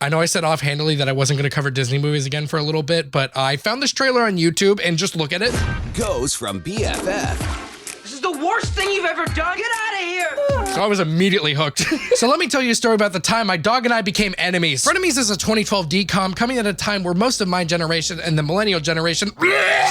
I know I said offhandedly that I wasn't going to cover Disney movies again for a little bit, but I found this trailer on YouTube and just look at it. Goes from BFF. This is the worst thing you've ever done. Get out of here. So I was immediately hooked. So let me tell you a story about the time my dog and I became enemies. Frenemies is a 2012 DCOM coming at a time where most of my generation and the millennial generation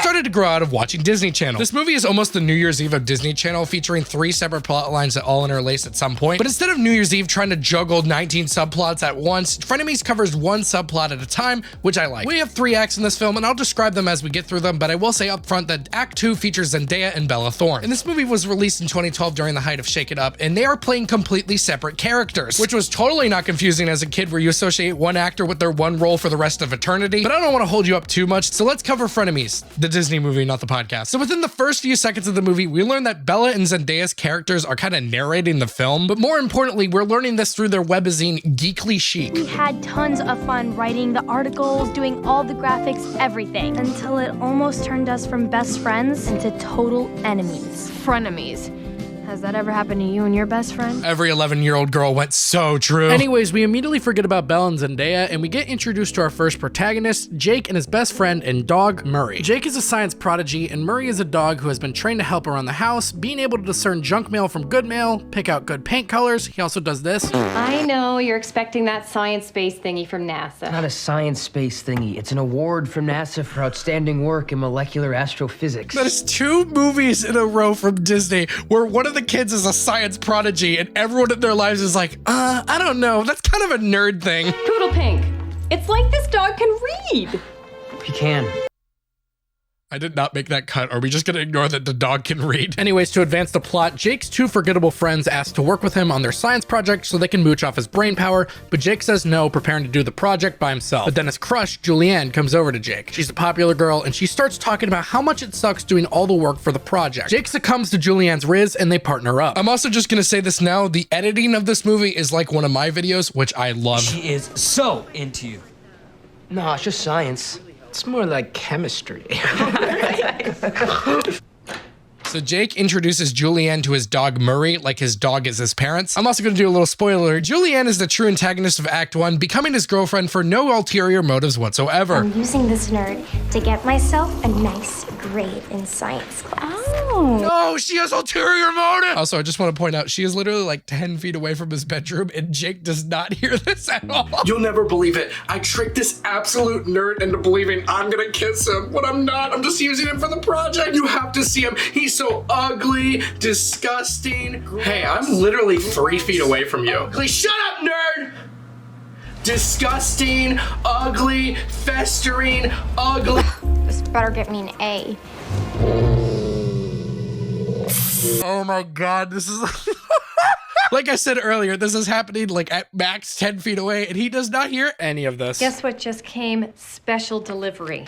started to grow out of watching Disney Channel. This movie is almost the New Year's Eve of Disney Channel, featuring 3 separate plot lines that all interlace at some point. But instead of New Year's Eve trying to juggle 19 subplots at once, Frenemies covers one subplot at a time, which I like. We have 3 acts in this film, and I'll describe them as we get through them, but I will say up front that Act 2 features Zendaya and Bella Thorne. And this movie was released in 2012 during the height of Shake It Up, and they are playing completely separate characters, which was totally not confusing as a kid where you associate one actor with their one role for the rest of eternity. But I don't want to hold you up too much, so let's cover Frenemies, the Disney movie, not the podcast. So within the first few seconds of the movie, we learn that Bella and Zendaya's characters are kind of narrating the film, but more importantly, we're learning this through their webzine, Geekly Chic. We had tons of fun writing the articles, doing all the graphics, everything, until it almost turned us from best friends into total enemies. Frenemies. Has that ever happened to you and your best friend? Every 11-year-old girl went so true. Anyways, we immediately forget about Belle and Zendaya, and we get introduced to our first protagonist, Jake and his best friend and dog, Murray. Jake is a science prodigy, and Murray is a dog who has been trained to help around the house, being able to discern junk mail from good mail, pick out good paint colors. He also does this. I know you're expecting that science space thingy from NASA. Not a science space thingy. It's an award from NASA for outstanding work in molecular astrophysics. That is 2 movies in a row from Disney where one of the kids is a science prodigy and everyone in their lives is like, I don't know, that's kind of a nerd thing. Poodle Pink. It's like this dog can read. He can. I did not make that cut. Are we just gonna ignore that the dog can read? Anyways, to advance the plot, Jake's 2 forgettable friends ask to work with him on their science project so they can mooch off his brain power, but Jake says no, preparing to do the project by himself. But then his crush, Julianne, comes over to Jake. She's a popular girl, and she starts talking about how much it sucks doing all the work for the project. Jake succumbs to Julianne's riz, and they partner up. I'm also just gonna say this now, the editing of this movie is like one of my videos, which I love. She is so into you. No, it's just science. It's more like chemistry. So Jake introduces Julianne to his dog Murray, like his dog is his parents. I'm also going to do a little spoiler. Julianne is the true antagonist of Act 1, becoming his girlfriend for no ulterior motives whatsoever. I'm using this nerd to get myself a nice grade in science class. Oh, she has ulterior motive. Also, I just want to point out, she is literally like 10 feet away from his bedroom, and Jake does not hear this at all. You'll never believe it. I tricked this absolute nerd into believing I'm gonna kiss him, but I'm not. I'm just using him for the project. You have to see him. He's so ugly, disgusting. Hey, I'm literally 3 feet away from you. Please shut up, nerd. Disgusting, ugly, festering, ugly. This better get me an A. Oh my God, this is like I said earlier, this is happening like at max 10 feet away, and he does not hear any of this. Guess what just came? Special delivery.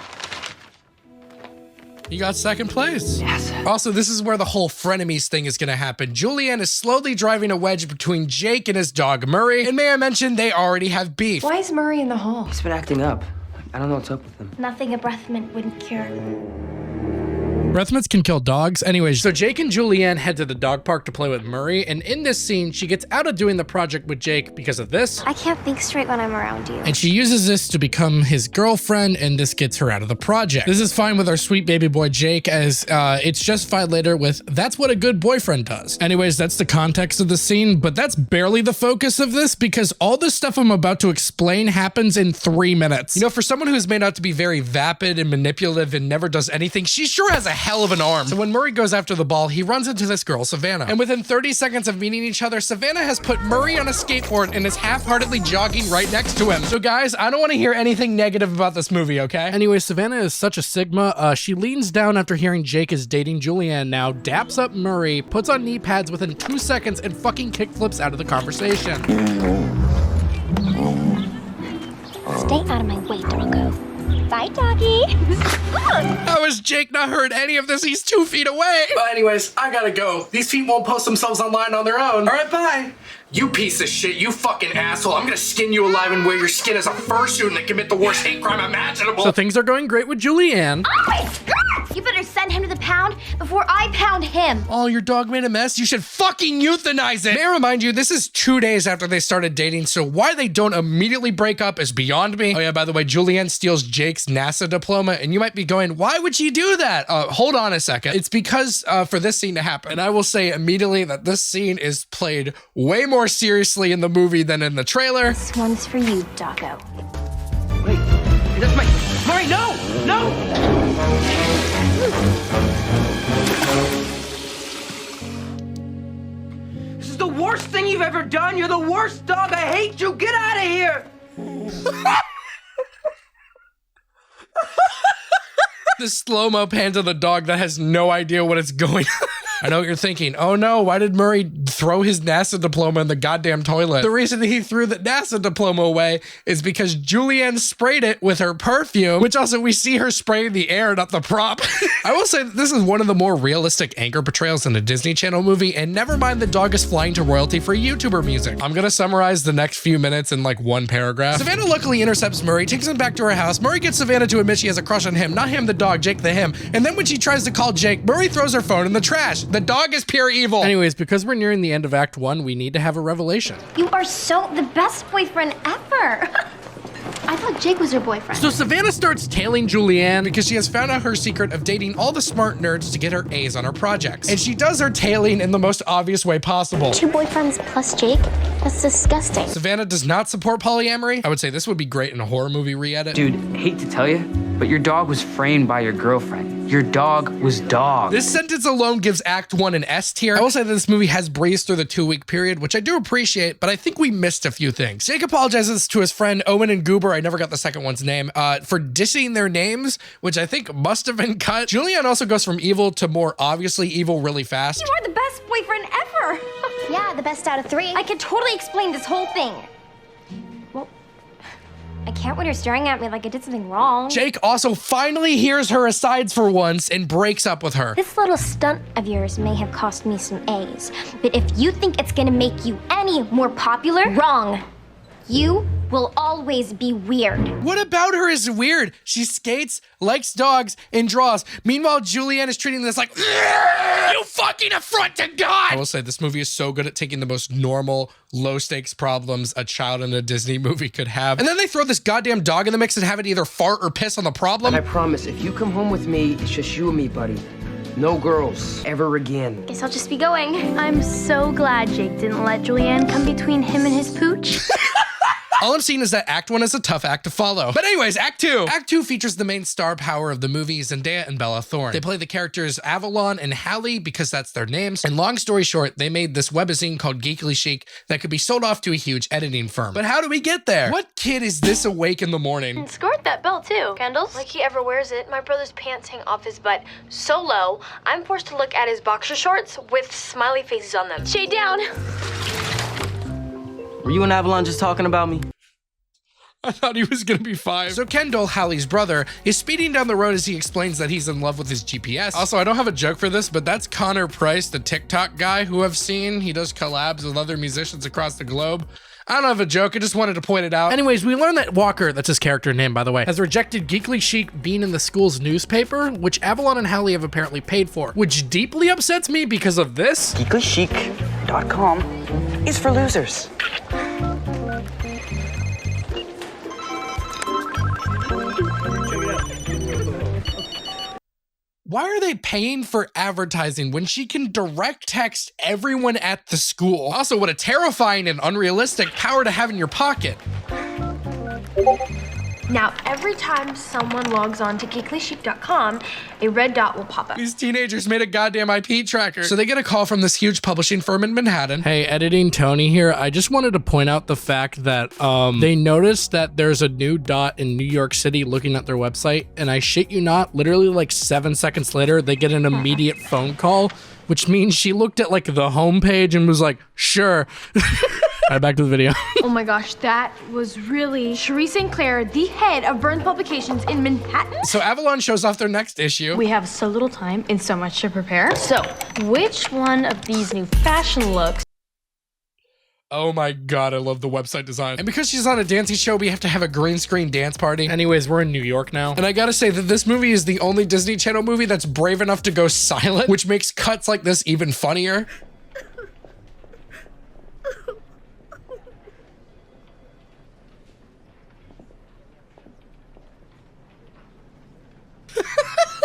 You got second place. Yes. Also, this is where the whole frenemies thing is gonna happen. Julianne is slowly driving a wedge between Jake and his dog Murray, and may I mention, they already have beef. Why is Murray in the hall? He's been acting up. I don't know what's up with him. Nothing a breath mint wouldn't cure. Breath mints can kill dogs. Anyways, so Jake and Julianne head to the dog park to play with Murray, and in this scene, she gets out of doing the project with Jake because of this. I can't think straight when I'm around you. And she uses this to become his girlfriend, and this gets her out of the project. This is fine with our sweet baby boy Jake, as it's justified later with, that's what a good boyfriend does. Anyways, that's the context of the scene, but that's barely the focus of this, because all the stuff I'm about to explain happens in 3 minutes. You know, for someone who's made out to be very vapid and manipulative and never does anything, she sure has a hell of an arm. So when Murray goes after the ball, he runs into this girl, Savannah. And within 30 seconds of meeting each other, Savannah has put Murray on a skateboard and is half-heartedly jogging right next to him. So guys, I don't want to hear anything negative about this movie, okay? Anyway, Savannah is such a Sigma. She leans down after hearing Jake is dating Julianne now, daps up Murray, puts on knee pads within 2 seconds, and fucking kickflips out of the conversation. Stay out of my way, doggo. Bye, doggy. How has Jake not heard any of this? He's 2 feet away. But anyways, I gotta go. These feet won't post themselves online on their own. All right, bye. You piece of shit, you fucking asshole. I'm gonna skin you alive and wear your skin as a fursuit and commit the worst hate crime imaginable. So things are going great with Julianne. Oh my God! You better send him to the pound before I pound him. Oh, your dog made a mess? You should fucking euthanize it. May I remind you, this is 2 days after they started dating, so why they don't immediately break up is beyond me. Oh yeah, by the way, Julianne steals Jake's NASA diploma, and you might be going, why would she do that? Hold on a second. It's because for this scene to happen, and I will say immediately that this scene is played way more seriously in the movie than in the trailer. This one's for you, Doggo. Wait, that's my... Murray, no! No! This is the worst thing you've ever done. You're the worst dog. I hate you. Get out of here. The slow-mo pan to the dog that has no idea what it's going on. I know what you're thinking. Oh no, why did Murray throw his NASA diploma in the goddamn toilet? The reason he threw the NASA diploma away is because Julianne sprayed it with her perfume, which also we see her spraying the air, not the prop. I will say that this is one of the more realistic anger portrayals in a Disney Channel movie, and never mind the dog is flying to royalty for YouTuber music. I'm gonna summarize the next few minutes in like one paragraph. Savannah luckily intercepts Murray, takes him back to her house. Murray gets Savannah to admit she has a crush on him, not him the dog, Jake the him. And then when she tries to call Jake, Murray throws her phone in the trash. The dog is pure evil. Anyways, because we're nearing the end of Act 1, we need to have a revelation. You are so the best boyfriend ever. I thought Jake was her boyfriend. So Savannah starts tailing Julianne because she has found out her secret of dating all the smart nerds to get her A's on her projects. And she does her tailing in the most obvious way possible. 2 boyfriends plus Jake? That's disgusting. Savannah does not support polyamory. I would say this would be great in a horror movie re-edit. Dude, hate to tell you, but your dog was framed by your girlfriend. Your dog was dog. This sentence alone gives Act 1 an S tier. I will say that this movie has breezed through the 2-week period, which I do appreciate, but I think we missed a few things. Jake apologizes to his friend Owen and Goober, I never got the second one's name, for dissing their names, which I think must have been cut. Julianne also goes from evil to more obviously evil really fast. You are the best boyfriend ever. Yeah, the best out of 3. I can totally explain this whole thing. Well, I can't when you're staring at me like I did something wrong. Jake also finally hears her asides for once and breaks up with her. This little stunt of yours may have cost me some A's, but if you think it's gonna make you any more popular, wrong. You will always be weird. What about her is weird? She skates, likes dogs, and draws. Meanwhile, Julianne is treating this like, you fucking affront to God! I will say this movie is so good at taking the most normal, low-stakes problems a child in a Disney movie could have. And then they throw this goddamn dog in the mix and have it either fart or piss on the problem. And I promise, if you come home with me, it's just you and me, buddy. No girls, ever again. Guess I'll just be going. I'm so glad Jake didn't let Julianne come between him and his pooch. All I'm seeing is that Act 1 is a tough act to follow. But anyways, Act 2. Act 2 features the main star power of the movie, Zendaya and Bella Thorne. They play the characters Avalon and Hallie because that's their names. And long story short, they made this webazine called Geekly Chic that could be sold off to a huge editing firm. But how do we get there? What kid is this awake in the morning? And scored that belt too. Kendall's? Like he ever wears it. My brother's pants hang off his butt so low, I'm forced to look at his boxer shorts with smiley faces on them. Shade down. Were you and Avalon just talking about me? I thought he was gonna be 5. So Kendall, Hallie's brother, is speeding down the road as he explains that he's in love with his GPS. Also, I don't have a joke for this, but that's Connor Price, the TikTok guy who I've seen. He does collabs with other musicians across the globe. I don't have a joke, I just wanted to point it out. Anyways, we learned that Walker, that's his character name by the way, has rejected Geekly Chic being in the school's newspaper, which Avalon and Hallie have apparently paid for, which deeply upsets me because of this. GeeklyChic.com is for losers. Why are they paying for advertising when she can direct text everyone at the school? Also, what a terrifying and unrealistic power to have in your pocket. Now, every time someone logs on to geeklychic.com, a red dot will pop up. These teenagers made a goddamn IP tracker. So they get a call from this huge publishing firm in Manhattan. Hey, editing Tony here. I just wanted to point out the fact that they noticed that there's a new dot in New York City looking at their website. And I shit you not, literally like 7 seconds later, they get an immediate phone call, which means she looked at like the homepage and was like, sure. All right, back to the video. Oh my gosh, that was really Cherie St. Clair, the head of Burns Publications in Manhattan. So Avalon shows off their next issue. We have so little time and so much to prepare. So, which one of these new fashion looks Oh my God, I love the website design. And because she's on a dancing show, we have to have a green screen dance party. Anyways, we're in New York now. And I gotta say that this movie is the only Disney Channel movie that's brave enough to go silent, which makes cuts like this even funnier.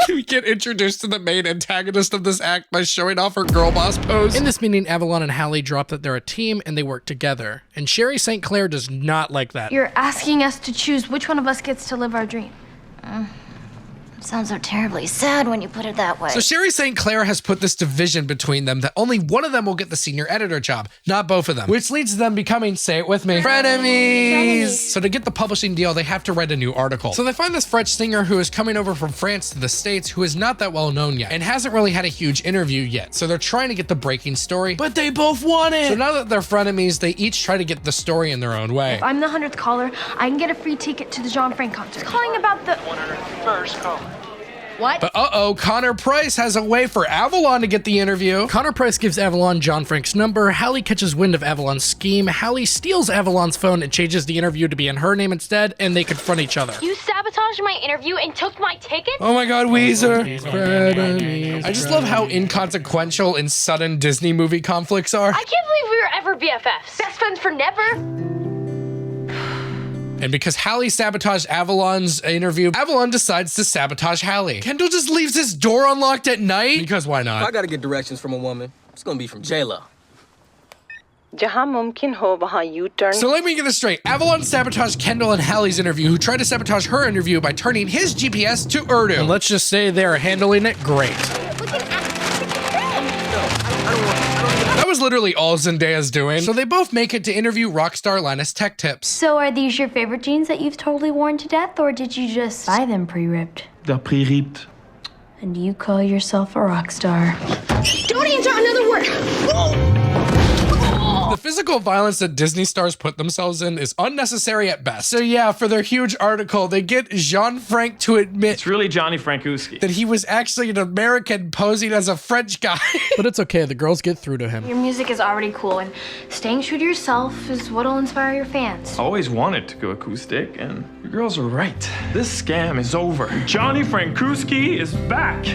We get introduced to the main antagonist of this act by showing off her girl boss pose. In this meeting, Avalon and Hallie drop that they're a team and they work together. And Sherry St. Clair does not like that. You're asking us to choose which one of us gets to live our dream. Sounds so terribly sad when you put it that way. So Sherry St. Clair has put this division between them that only one of them will get the senior editor job, not both of them, which leads to them becoming, say it with me, frenemies. So to get the publishing deal, they have to write a new article. So they find this French singer who is coming over from France to the States who is not that well known yet and hasn't really had a huge interview yet. So they're trying to get the breaking story, but they both want it. So now that they're frenemies, they each try to get the story in their own way. If I'm the 100th caller, I can get a free ticket to the Jean Frank concert. Calling about the 101st caller. What? But Connor Price has a way for Avalon to get the interview. Connor Price gives Avalon John Frank's number. Hallie catches wind of Avalon's scheme. Hallie steals Avalon's phone and changes the interview to be in her name instead, and they confront each other. You sabotaged my interview and took my ticket? Oh my God, Weezer. I just love how inconsequential and sudden Disney movie conflicts are. I can't believe we were ever BFFs. Best friends for never? And because Hallie sabotaged Avalon's interview, Avalon decides to sabotage Hallie. Kendall just leaves his door unlocked at night. Because why not? If I gotta get directions from a woman, it's gonna be from J-Lo. So let me get this straight. Avalon sabotaged Kendall and Hallie's interview, who tried to sabotage her interview by turning his GPS to Urdu. And let's just say they're handling it great. That was literally all Zendaya's doing. So they both make it to interview rock star Linus Tech Tips. So are these your favorite jeans that you've totally worn to death, or did you just buy them pre-ripped? They're pre-ripped. And you call yourself a rock star? Don't answer another word! The physical violence that Disney stars put themselves in is unnecessary at best. So yeah, for their huge article, they get Jean Frank to admit It's really Johnny Frankuski. that he was actually an American posing as a French guy. But it's okay, the girls get through to him. Your music is already cool, and staying true to yourself is what'll inspire your fans. I always wanted to go acoustic, and you girls are right. This scam is over. Johnny Frankuski is back.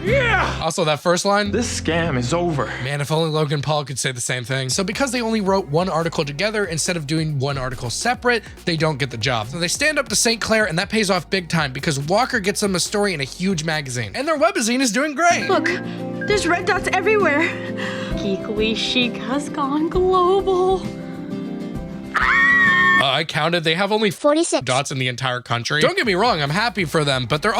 Yeah! Also, that first line, This scam is over. man, if only Logan Paul could say the same thing. So because they only wrote one article together instead of doing one article separate, they don't get the job. So they stand up to St. Clair, and that pays off big time because Walker gets them a story in a huge magazine. And their webzine is doing great. Look, there's red dots everywhere. Geekly Chic has gone global. I counted, they have only 46 dots in the entire country. Don't get me wrong, I'm happy for them, but they're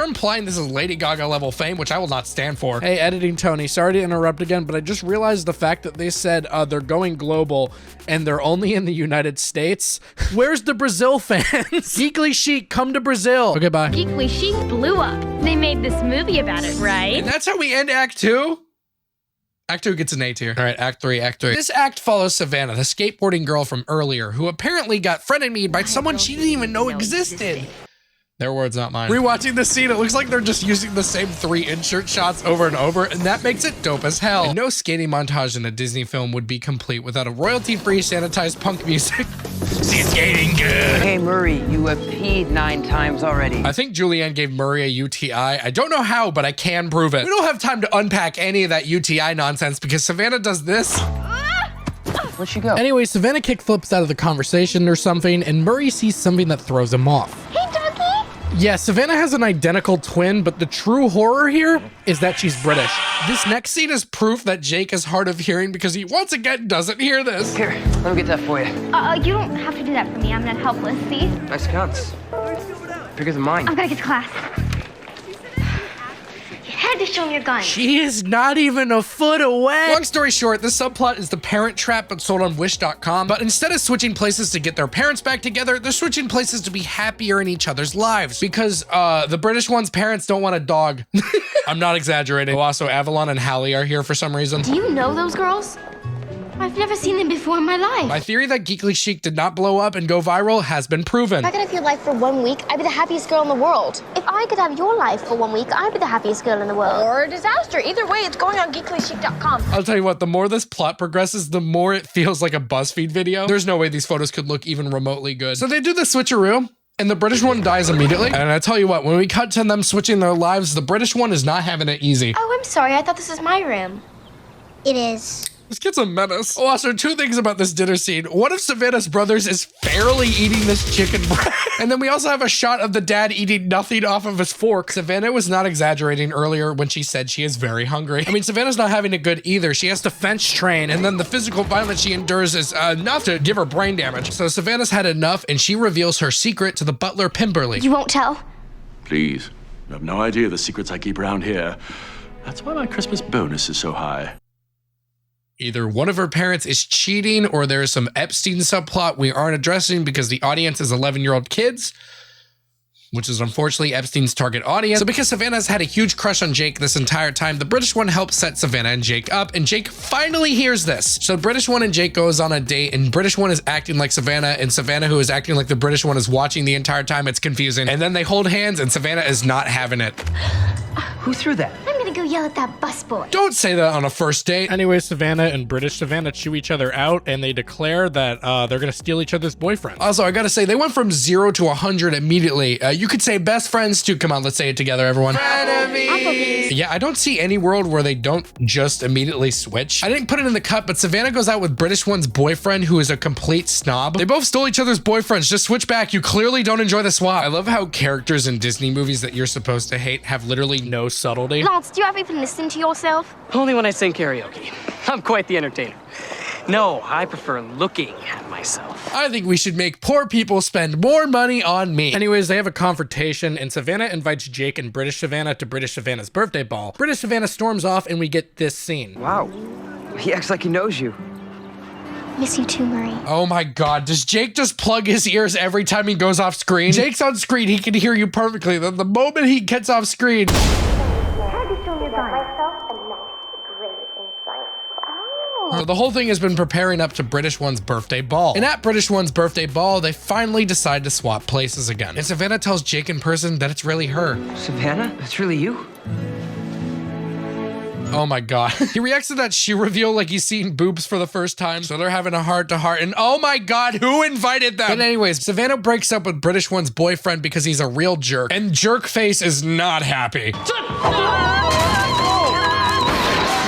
implying this is Lady Gaga level fame, which I will not stand for. Hey, editing Tony, sorry to interrupt again, but I just realized the fact that they said they're going global and they're only in the United States. Where's the Brazil fans? Geekly Chic, come to Brazil. Okay, bye. Geekly Chic blew up. They made this movie about it, right? And that's how we end Act 2? Act 2 gets an A tier. All right, Act 3. This act follows Savannah, the skateboarding girl from earlier, who apparently got frenemies by someone she didn't even know existed. Their words, not mine. Rewatching this scene, it looks like they're just using the same 3 insert shots over and over, and that makes it dope as hell. And no skating montage in a Disney film would be complete without a royalty-free sanitized punk music. She's skating good. Hey, Murray, you have peed 9 times already. I think Julianne gave Murray a UTI. I don't know how, but I can prove it. We don't have time to unpack any of that UTI nonsense because Savannah does this. Where'd she go? Anyway, Savannah kickflips out of the conversation or something, and Murray sees something that throws him off. Hey, doggy! Yeah, Savannah has an identical twin, but the true horror here is that she's British. This next scene is proof that Jake is hard of hearing because he once again doesn't hear this. Here, let me get that for you. You don't have to do that for me. I'm not helpless, see? Nice cuts. Bigger than mine. I've got to get to class. You had to show me your gun. She is not even a foot away. Long story short, this subplot is the Parent Trap but sold on Wish.com. But instead of switching places to get their parents back together, they're switching places to be happier in each other's lives. Because the British one's parents don't want a dog. I'm not exaggerating. Oh, also, Avalon and Hallie are here for some reason. Do you know those girls? I've never seen them before in my life. My theory that Geekly Chic did not blow up and go viral has been proven. If I could have your life for 1 week, I'd be the happiest girl in the world. If I could have your life for 1 week, I'd be the happiest girl in the world. Or a disaster. Either way, it's going on geeklychic.com. I'll tell you what, the more this plot progresses, the more it feels like a BuzzFeed video. There's no way these photos could look even remotely good. So they do the switcheroo, and the British one dies immediately. And I tell you what, when we cut to them switching their lives, the British one is not having it easy. Oh, I'm sorry. I thought this was my room. It is. This kid's a menace. Oh, also, two things about this dinner scene. One of Savannah's brothers is fairly eating this chicken breast. And then we also have a shot of the dad eating nothing off of his fork. Savannah was not exaggerating earlier when she said she is very hungry. I mean, Savannah's not having it good either. She has to fence train, and then the physical violence she endures is enough to give her brain damage. So Savannah's had enough, and she reveals her secret to the butler, Pimberly. You won't tell? Please. You have no idea the secrets I keep around here. That's why my Christmas bonus is so high. Either one of her parents is cheating or there is some Epstein subplot we aren't addressing because the audience is 11-year-old kids, which is unfortunately Epstein's target audience. So because Savannah's had a huge crush on Jake this entire time, the British one helps set Savannah and Jake up, and Jake finally hears this. So British one and Jake goes on a date, and British one is acting like Savannah, and Savannah, who is acting like the British one, is watching the entire time. It's confusing. And then they hold hands, and Savannah is not having it. Who threw that? I'm gonna go yell at that busboy. Don't say that on a first date. Anyway, Savannah and British Savannah chew each other out, and they declare that they're gonna steal each other's boyfriends. Also, I gotta say, they went from 0 to 100 immediately. You could say best friends too. Come on, let's say it together, everyone. Frenemies. Yeah, I don't see any world where they don't just immediately switch. I didn't put it in the cut, but Savannah goes out with British one's boyfriend, who is a complete snob. They both stole each other's boyfriends. Just switch back. You clearly don't enjoy the swap. I love how characters in Disney movies that you're supposed to hate have literally no subtlety. Lance, do you ever even listen to yourself? Only when I sing karaoke. I'm quite the entertainer. No, I prefer looking at myself. I think we should make poor people spend more money on me. Anyways, they have a confrontation, and Savannah invites Jake and British Savannah to British Savannah's birthday ball. British Savannah storms off, and we get this scene. Wow. He acts like he knows you. Miss you too, Marie. Oh my God, does Jake just plug his ears every time he goes off screen? Jake's on screen, he can hear you perfectly. Then the moment he gets off screen, the whole thing has been preparing up to British one's birthday ball. And at British one's birthday ball, they finally decide to swap places again. And Savannah tells Jake in person that it's really her. Savannah? That's really you? Oh my God. He reacts to that shoe reveal like he's seeing boobs for the first time. So they're having a heart-to-heart, and oh my God, who invited them? But anyways, Savannah breaks up with British one's boyfriend because he's a real jerk. And Jerkface is not happy.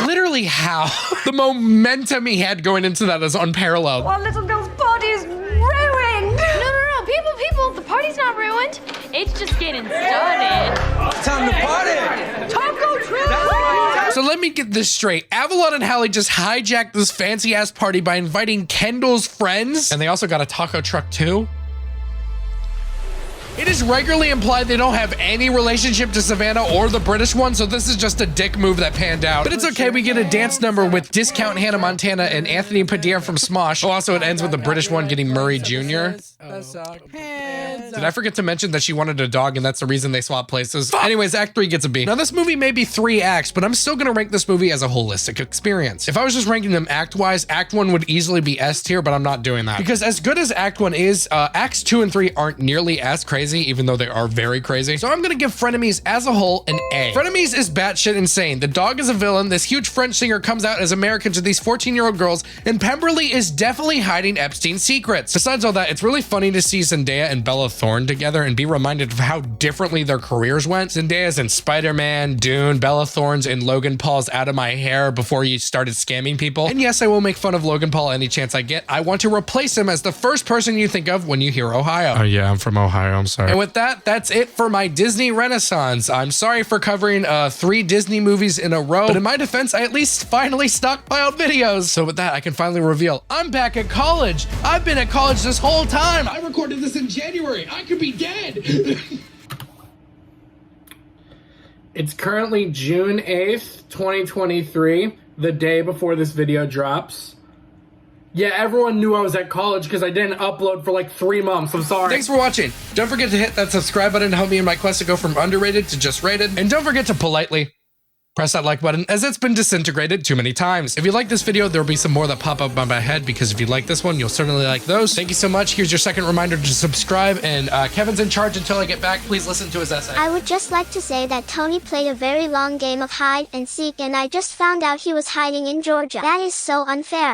Literally how? The momentum he had going into that is unparalleled. Our little girl's body is ruined. No, people, the party's not ruined. It's just getting started. Time to party. Taco truck. So let me get this straight. Avalon and Hallie just hijacked this fancy ass party by inviting Kendall's friends. And they also got a taco truck too. It is regularly implied they don't have any relationship to Savannah or the British one, so this is just a dick move that panned out. But it's okay, we get a dance number with Discount Hannah Montana and Anthony Padilla from Smosh. Oh, also, it ends with the British one getting Murray Jr. Did I forget to mention that she wanted a dog and that's the reason they swapped places? Anyways, Act 3 gets a B. Now, this movie may be 3 acts, but I'm still gonna rank this movie as a holistic experience. If I was just ranking them act-wise, Act 1 would easily be S tier, but I'm not doing that. Because as good as Act 1 is, Acts 2 and 3 aren't nearly as crazy, even though they are very crazy. So I'm gonna give Frenemies as a whole an A. Frenemies is batshit insane. The dog is a villain, this huge French singer comes out as American to these 14-year-old girls, and Pemberley is definitely hiding Epstein's secrets. Besides all that, it's really funny to see Zendaya and Bella Thorne together and be reminded of how differently their careers went. Zendaya's in Spider-Man, Dune, Bella Thorne's in Logan Paul's Out of My Hair before you started scamming people. And yes, I will make fun of Logan Paul any chance I get. I want to replace him as the first person you think of when you hear Ohio. Oh yeah, I'm from Ohio, I'm sorry. And with that's it for my Disney Renaissance. I'm sorry for covering 3 Disney movies in a row, but in my defense, I at least finally stockpiled videos. So with that, I can finally reveal I'm back at college. I've been at college this whole time. I recorded this in January. I could be dead. It's currently June 8th, 2023, the day before this video drops. Yeah, everyone knew I was at college because I didn't upload for like 3 months. I'm sorry. Thanks for watching. Don't forget to hit that subscribe button to help me in my quest to go from underrated to just rated. And don't forget to politely Press that like button as it's been disintegrated too many times. If you like this video, there'll be some more that pop up on my head because if you like this one, you'll certainly like those. Thank you so much. Here's your second reminder to subscribe, and Kevin's in charge until I get back. Please listen to his essay. I would just like to say that Tony played a very long game of hide and seek, and I just found out he was hiding in Georgia. That is so unfair.